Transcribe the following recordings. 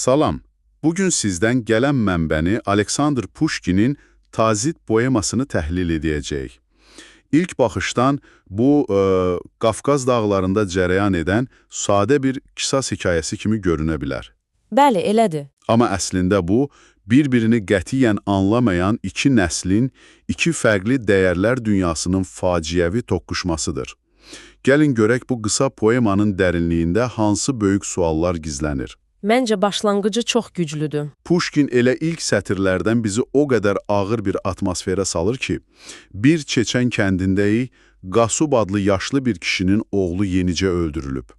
Salam. Bugün sizdən gələn mənbəni Aleksandr Puşkinin Tazit poemasını təhlil edəcəyik. İlk baxışdan bu, Qafqaz dağlarında cərəyan edən sadə bir qisas hekayəsi kimi görünə bilər. Bəli, elədir. Amma əslində bu, bir-birini qətiyyən anlamayan iki nəslin, iki fərqli dəyərlər dünyasının faciəvi toqquşmasıdır. Gəlin görək bu qısa poemanın dərinliyində hansı böyük suallar gizlənir. Məncə başlanğıcı çox güclüdür. Puşkin elə ilk sətirlərdən bizi o qədər ağır bir atmosferə salır ki, bir Çeçen kəndindəyik, Qasub adlı yaşlı bir kişinin oğlu yenicə öldürülüb.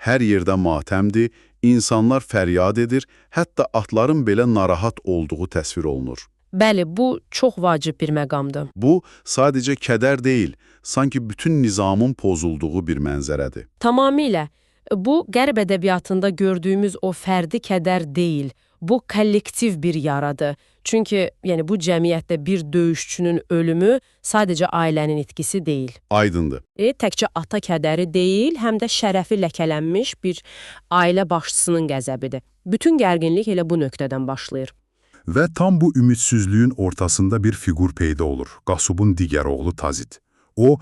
Hər yerdə matəmdir, insanlar fəryad edir, hətta atların belə narahat olduğu təsvir olunur. Bəli, bu çox vacib bir məqamdır. Bu, sadəcə kədər deyil, sanki bütün nizamın pozulduğu bir mənzərədir. Tamamilə. Bu, qərb ədəbiyyatında gördüyümüz o fərdi kədər deyil, bu kollektiv bir yaradır. Çünki bu cəmiyyətdə bir döyüşçünün ölümü sadəcə ailənin itkisi deyil. Aydındır. Təkcə ata kədəri deyil, həm də şərəfi ləkələnmiş bir ailə başçısının qəzəbidir. Bütün gərginlik elə bu nöqtədən başlayır. Və tam bu ümidsizliyin ortasında bir figur peyda olur. Qasubun digər oğlu Tazit. O,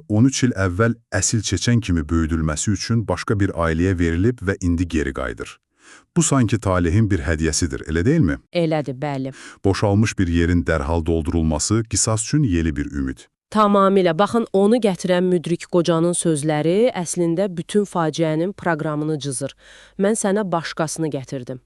13 il əvvəl əsil Çeçen kimi böyüdülməsi üçün başqa bir ailəyə verilib və indi geri qayıdır. Bu sanki talehin bir hədiyyəsidir, elə deyilmi? Elədir, bəli. Boşalmış bir yerin dərhal doldurulması qisas üçün yeni bir ümid. Tamamilə. Baxın, onu gətirən müdrik qocanın sözləri əslində bütün faciənin proqramını cızır. Mən sənə başqasını gətirdim.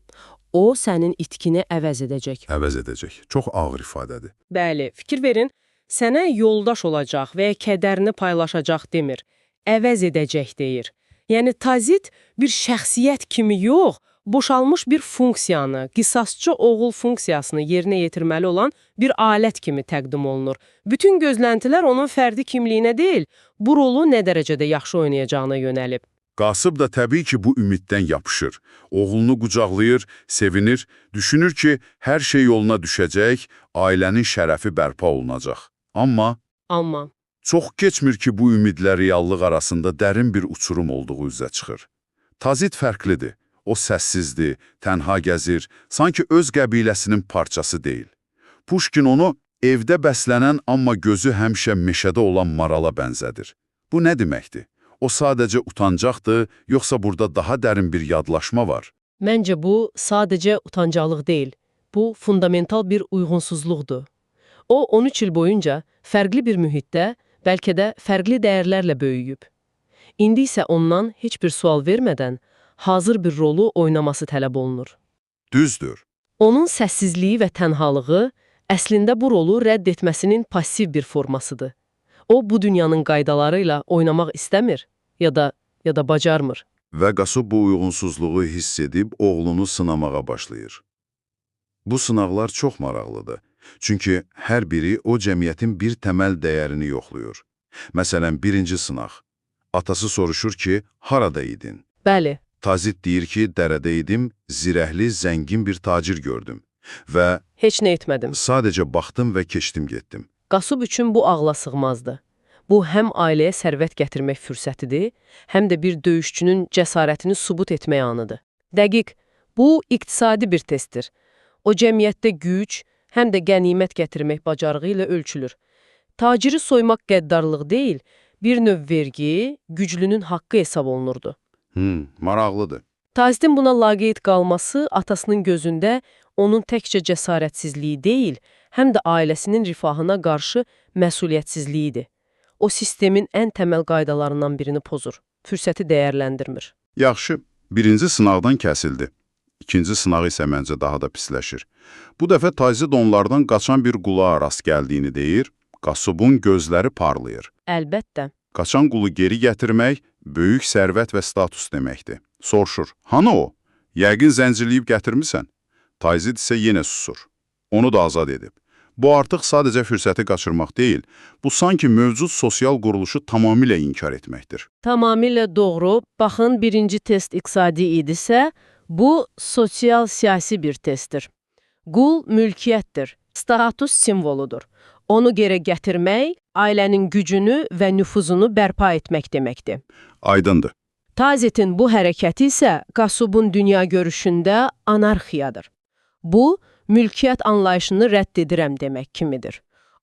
O, sənin itkini əvəz edəcək. Əvəz edəcək. Çox ağır ifadədir. Bəli, fikir verin. Sənə yoldaş olacaq və kədərini paylaşacaq demir, əvəz edəcək deyir. Yəni, Tazit bir şəxsiyyət kimi yox, boşalmış bir funksiyanı, qisasçı oğul funksiyasını yerinə yetirməli olan bir alət kimi təqdim olunur. Bütün gözləntilər onun fərdi kimliyinə deyil, bu rolu nə dərəcədə yaxşı oynayacağına yönəlib. Qasıb da təbii ki, bu ümiddən yapışır. Oğlunu qucaqlayır, sevinir, düşünür ki, hər şey yoluna düşəcək, ailənin şərəfi bərpa olunacaq. Amma çox keçmir ki, bu ümidlə reallıq arasında dərin bir uçurum olduğu üzə çıxır. Tazit fərqlidir. O səssizdir, tənha gəzir, sanki öz qəbiləsinin parçası deyil. Puşkin onu evdə bəslənən, amma gözü həmişə meşədə olan marala bənzədir. Bu nə deməkdir? O sadəcə utancaqdır, yoxsa burada daha dərin bir yadlaşma var? Məncə bu sadəcə utancaqlıq deyil. Bu fundamental bir uyğunsuzluqdur. O, 13 il boyunca fərqli bir mühitdə, bəlkə də fərqli dəyərlərlə böyüyüb. İndi isə ondan heç bir sual vermədən hazır bir rolu oynaması tələb olunur. Düzdür. Onun səssizliyi və tənhalığı əslində bu rolu rədd etməsinin passiv bir formasıdır. O, bu dünyanın qaydaları ilə oynamaq istəmir ya da bacarmır. Və Qasub bu uyğunsuzluğu hiss edib oğlunu sınamağa başlayır. Bu sınaqlar çox maraqlıdır. Çünki hər biri o cəmiyyətin bir təməl dəyərini yoxluyur. Məsələn, birinci sınaq. Atası soruşur ki, harada idin? Bəli. Tazit deyir ki, dərədə idim, zirəhli, zəngin bir tacir gördüm. Və heç nə etmədim. Sadəcə baxdım və keçdim getdim. Qasub üçün bu ağla sığmazdı. Bu, həm ailəyə sərvət gətirmək fürsətidir, həm də bir döyüşçünün cəsarətini sübut etmək anıdır. Dəqiq, bu iqtisadi bir testdir. O cəmiyyətdə güc, həm də qənimət gətirmək bacarığı ilə ölçülür. Taciri soymaq qəddarlıq deyil, bir növ vergi, güclünün haqqı hesab olunurdu. Maraqlıdır. Tazitin buna laqeyd qalması atasının gözündə onun təkcə cəsarətsizliyi deyil, həm də ailəsinin rifahına qarşı məsuliyyətsizliyidir. O, sistemin ən təməl qaydalarından birini pozur, fürsəti dəyərləndirmir. Yaxşı, birinci sınaqdan kəsildi. İkinci sınaq isə məncə daha da pisləşir. Bu dəfə Tazit onlardan qaçan bir qulağa rast gəldiyini deyir, Qasubun gözləri parlayır. Əlbəttə. Qaçan qulu geri gətirmək böyük sərvət və status deməkdir. Soruşur, hanı o? Yəqin zəncirləyib gətirmisən? Tazit isə yenə susur. Onu da azad edib. Bu artıq sadəcə fürsəti qaçırmaq deyil, bu sanki mövcud sosial quruluşu tamamilə inkar etməkdir. Tamamilə doğru. Baxın, birinci test iqtisadi idisə, bu sosial-siyasi bir testdir. Qul mülkiyyətdir, status simvoludur. Onu geri gətirmək, ailənin gücünü və nüfuzunu bərpa etmək deməkdir. Aydındır. Tazitin bu hərəkəti isə Qasubun dünya görüşündə anarxiyadır. Bu, mülkiyyət anlayışını rədd edirəm demək kimidir.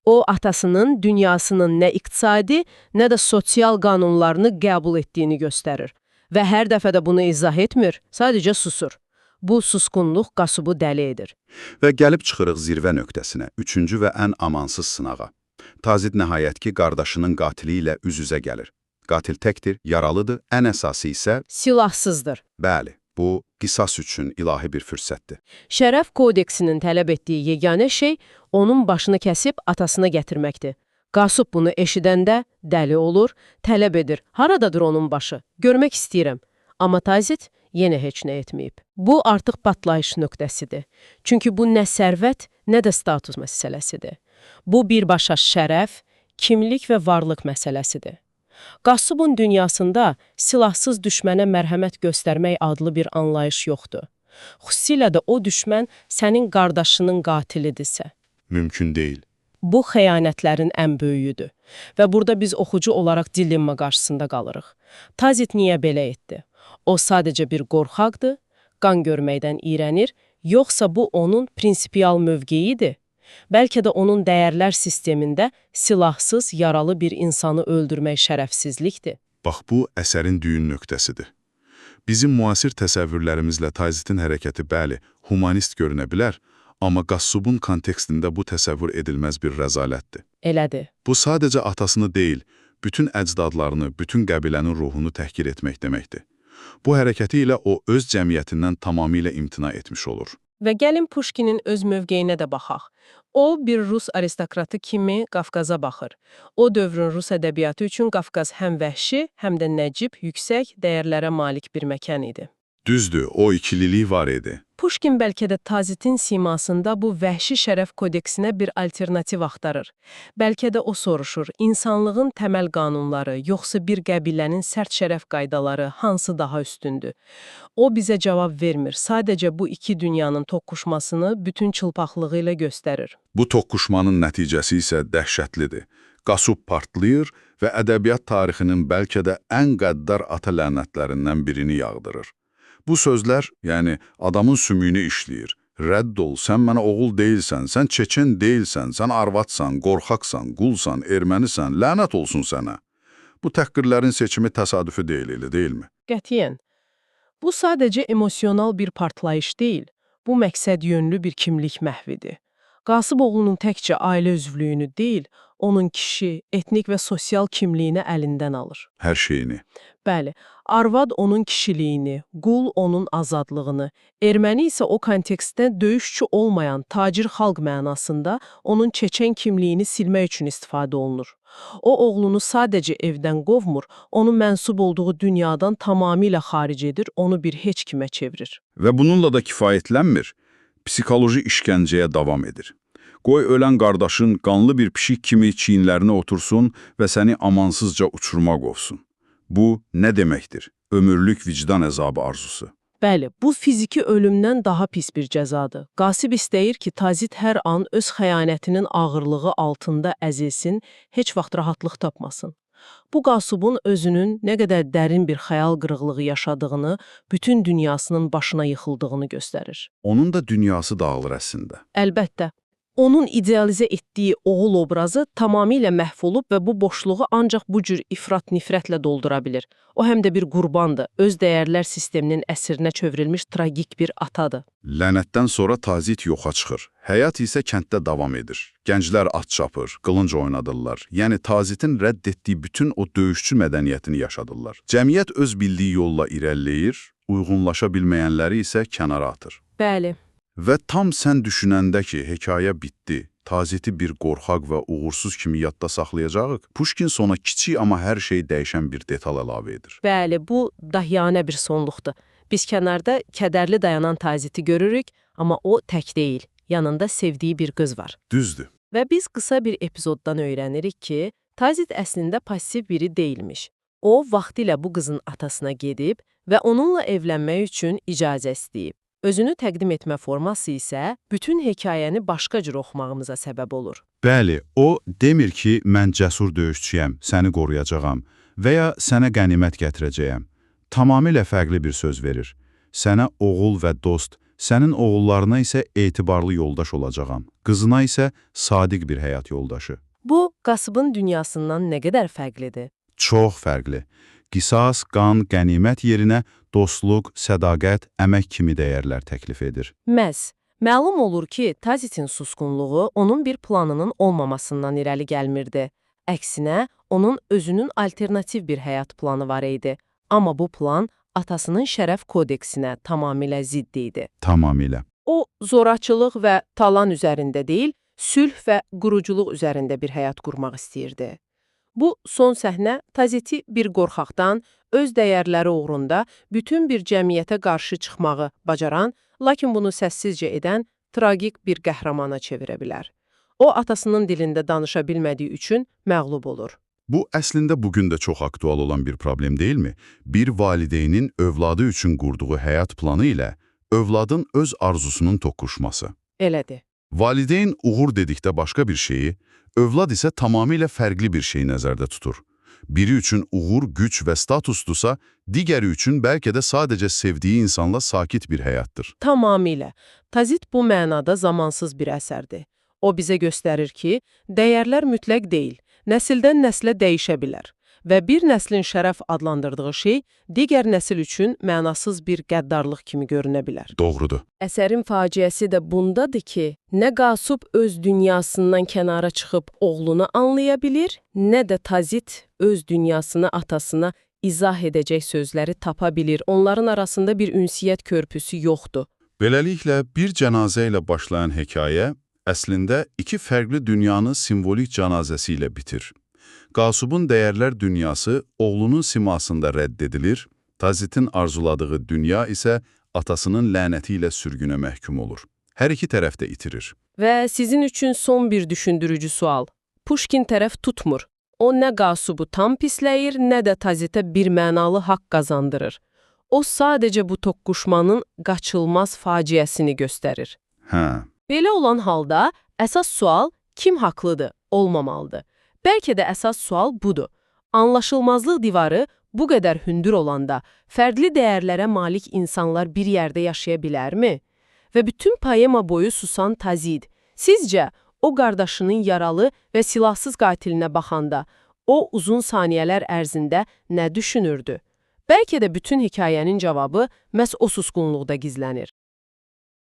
O, atasının dünyasının nə iqtisadi, nə də sosial qanunlarını qəbul etdiyini göstərir. Və hər dəfə də bunu izah etmir, sadəcə susur. Bu susqunluq Qasubu dəli edir. Və gəlib çıxırıq zirvə nöqtəsinə, üçüncü və ən amansız sınağa. Tazit nəhayət ki, qardaşının qatili ilə üz-üzə gəlir. Qatil təkdir, yaralıdır, ən əsası isə... Silahsızdır. Bəli, bu qisas üçün ilahi bir fürsətdir. Şərəf kodeksinin tələb etdiyi yeganə şey onun başını kəsib atasına gətirməkdir. Qasub bunu eşidəndə dəli olur, tələb edir. Haradadır onun başı? Görmək istəyirəm. Amma Tazit yenə heç nə etməyib. Bu artıq patlayış nöqtəsidir. Çünki bu nə sərvət, nə də status məsələsidir. Bu birbaşa şərəf, kimlik və varlıq məsələsidir. Qasubun dünyasında silahsız düşmənə mərhəmət göstərmək adlı bir anlayış yoxdur. Xüsusilə də o düşmən sənin qardaşının qatilidirsə. Mümkün deyil. Bu xəyanətlərin ən böyüyüdür. Və burada biz oxucu olaraq dilemma qarşısında qalırıq. Tazit niyə belə etdi? O sadəcə bir qorxaqdır, qan görməkdən iyrənir, yoxsa bu onun prinsipial mövqeyidir? Bəlkə də onun dəyərlər sistemində silahsız, yaralı bir insanı öldürmək şərəfsizlikdir. Bax, bu əsərin düyün nöqtəsidir. Bizim müasir təsəvvürlərimizlə Tazitin hərəkəti bəli, humanist görünə bilər, amma Qasubun kontekstində bu təsəvvür edilməz bir rəzalətdir. Elədir. Bu sadəcə atasını deyil, bütün əcdadlarını, bütün qəbilənin ruhunu təhqir etmək deməkdir. Bu hərəkəti ilə o öz cəmiyyətindən tamamilə imtina etmiş olur. Və gəlin Puşkinin öz mövqeyinə də baxaq. O, bir Rus aristokratı kimi Qafqaza baxır. O dövrün Rus ədəbiyyatı üçün Qafqaz həm vəhşi, həm də nəcib, yüksək dəyərlərə malik bir məkan idi. Düzdür, o ikililik var idi. Puşkin bəlkə də Tazitin simasında bu vəhşi şərəf kodeksinə bir alternativ axtarır. Bəlkə də o soruşur, insanlığın təməl qanunları, yoxsa bir qəbilənin sərt şərəf qaydaları hansı daha üstündür? O bizə cavab vermir, sadəcə bu iki dünyanın toqquşmasını bütün çılpaqlığı ilə göstərir. Bu toqquşmanın nəticəsi isə dəhşətlidir. Qasub partlayır və ədəbiyyat tarixinin bəlkə də ən qəddar ata lənətlərindən birini yağdırır. Bu sözlər, yəni adamın sümüyünü işləyir. Rədd ol, sən mənə oğul deyilsən, sən çeçen deyilsən, sən arvadsan, qorxaqsan, qulsan, ermənisən, lənət olsun sənə. Bu təhqirlərin seçimi təsadüfi deyil, elə deyilmi? Qətiyyən. Bu sadəcə emosional bir partlayış deyil, bu məqsəd yönlü bir kimlik məhvidir. Qasıb oğlunun təkcə ailə üzvlüyünü deyil, onun kişi, etnik və sosial kimliyini əlindən alır. Hər şeyini. Bəli, arvad onun kişiliyini, qul onun azadlığını, erməni isə o kontekstdə döyüşçü olmayan tacir xalq mənasında onun çeçen kimliyini silmək üçün istifadə olunur. O, oğlunu sadəcə evdən qovmur, onu mənsub olduğu dünyadan tamamilə xaric edir, onu bir heç kimə çevirir. Və bununla da kifayətlənmir. Psixoloji işgəncəyə davam edir. Qoy ölən qardaşın qanlı bir pişik kimi çiyinlərinə otursun və səni amansızca uçurma qovsun. Bu nə deməkdir? Ömürlük vicdan əzabı arzusu. Bəli, bu fiziki ölümdən daha pis bir cəzadır. Qasib istəyir ki, Tazit hər an öz xəyanətinin ağırlığı altında əzilsin, heç vaxt rahatlıq tapmasın. Bu Qasubun özünün nə qədər dərin bir xəyal qırıqlığı yaşadığını, bütün dünyasının başına yıxıldığını göstərir. Onun da dünyası dağılır əslində. Əlbəttə, onun idealizə etdiyi oğul obrazı tamamilə məhv olub və bu boşluğu ancaq bu cür ifrat nifrətlə doldura bilir. O həm də bir qurbandır, öz dəyərlər sisteminin əsrinə çevrilmiş tragik bir atadır. Lənətdən sonra Tazit yoxa çıxır. Həyat isə kənddə davam edir. Gənclər at çapır, qılınc oynadırlar. Yəni Tazitin rədd etdiyi bütün o döyüşçü mədəniyyətini yaşadırlar. Cəmiyyət öz bildiyi yolla irəliləyir, uyğunlaşa bilməyənləri isə kənara atır. Bəli. Və tam sən düşünəndə ki, hekayə bitdi, Taziti bir qorxaq və uğursuz kimi yadda saxlayacağıq, Puşkin sona kiçik amma hər şey dəyişən bir detal əlavə edir. Bəli, bu dahiyanə bir sonluqdur. Biz kənarda kədərli dayanan Taziti görürük, amma o tək deyil, yanında sevdiyi bir qız var. Düzdür. Və biz qısa bir epizoddan öyrənirik ki, Tazit əslində passiv biri deyilmiş. O, vaxtilə bu qızın atasına gedib və onunla evlənmək üçün icazə istəyib. Özünü təqdim etmə forması isə bütün hekayəni başqa cür oxumağımıza səbəb olur. Bəli, o demir ki, mən cəsur döyüşçüyəm, səni qoruyacağam və ya sənə qənimət gətirəcəyəm. tamamilə fərqli bir söz verir. Sənə oğul və dost, sənin oğullarına isə etibarlı yoldaş olacağam, qızına isə sadiq bir həyat yoldaşı. Bu, qasıbın dünyasından nə qədər fərqlidir? Çox fərqli. Qisas, qan, qənimət yerinə dostluq, sədaqət, əmək kimi dəyərlər təklif edir. Məhz. Məlum olur ki, Tazitin susqunluğu onun bir planının olmamasından irəli gəlmirdi. Əksinə, onun özünün alternativ bir həyat planı var idi. Amma bu plan atasının şərəf kodeksinə tamamilə zidd idi. Tamamilə. O, zorakılıq və talan üzərində deyil, sülh və quruculuq üzərində bir həyat qurmaq istəyirdi. Bu, son səhnə Taziti bir qorxaqdan, öz dəyərləri uğrunda bütün bir cəmiyyətə qarşı çıxmağı bacaran, lakin bunu səssizcə edən tragik bir qəhrəmana çevirə bilər. O, atasının dilində danışa bilmədiyi üçün məğlub olur. Bu, əslində bugün də çox aktual olan bir problem deyilmi? Bir valideynin övladı üçün qurduğu həyat planı ilə övladın öz arzusunun toqquşması. Elədir. Valideyn uğur dedikdə başqa bir şeyi, övlad isə tamamilə fərqli bir şeyi nəzərdə tutur. Biri üçün uğur, güc və statusdursa, digəri üçün bəlkə də sadəcə sevdiyi insanla sakit bir həyatdır. Tamamilə. Tazit bu mənada zamansız bir əsərdir. O bizə göstərir ki, dəyərlər mütləq deyil, nəsildən nəslə dəyişə bilər və bir nəslin şərəf adlandırdığı şey digər nəsil üçün mənasız bir qəddarlıq kimi görünə bilər. Doğrudur. Əsərin faciəsi də bundadır ki, nə Qasub öz dünyasından kənara çıxıb oğlunu anlaya bilir, nə də Tazit öz dünyasını atasına izah edəcək sözləri tapa bilir. Onların arasında bir ünsiyyət körpüsü yoxdur. Beləliklə, bir cənazə ilə başlayan hekayə əslində iki fərqli dünyanın simvolik cənazəsi ilə bitir. Qasubun dəyərlər dünyası oğlunun simasında rədd edilir, Tazitin arzuladığı dünya isə atasının lənəti ilə sürgünə məhkum olur. Hər iki tərəf də itirir. Və sizin üçün son bir düşündürücü sual. Pushkin tərəf tutmur. O nə Qasubu tam pisləyir, nə də Tazitə bir mənalı haqq qazandırır. O sadəcə bu toqquşmanın qaçılmaz faciəsini göstərir. Belə olan halda əsas sual kim haqlıdır, olmamalıdır. Bəlkə də əsas sual budur. Anlaşılmazlıq divarı bu qədər hündür olanda fərqli dəyərlərə malik insanlar bir yerdə yaşaya bilərmi? Və bütün poema boyu susan Tazid, sizcə o qardaşının yaralı və silahsız qatilinə baxanda o uzun saniyələr ərzində nə düşünürdü? Bəlkə də bütün hekayənin cavabı məhz o susqunluqda gizlənir.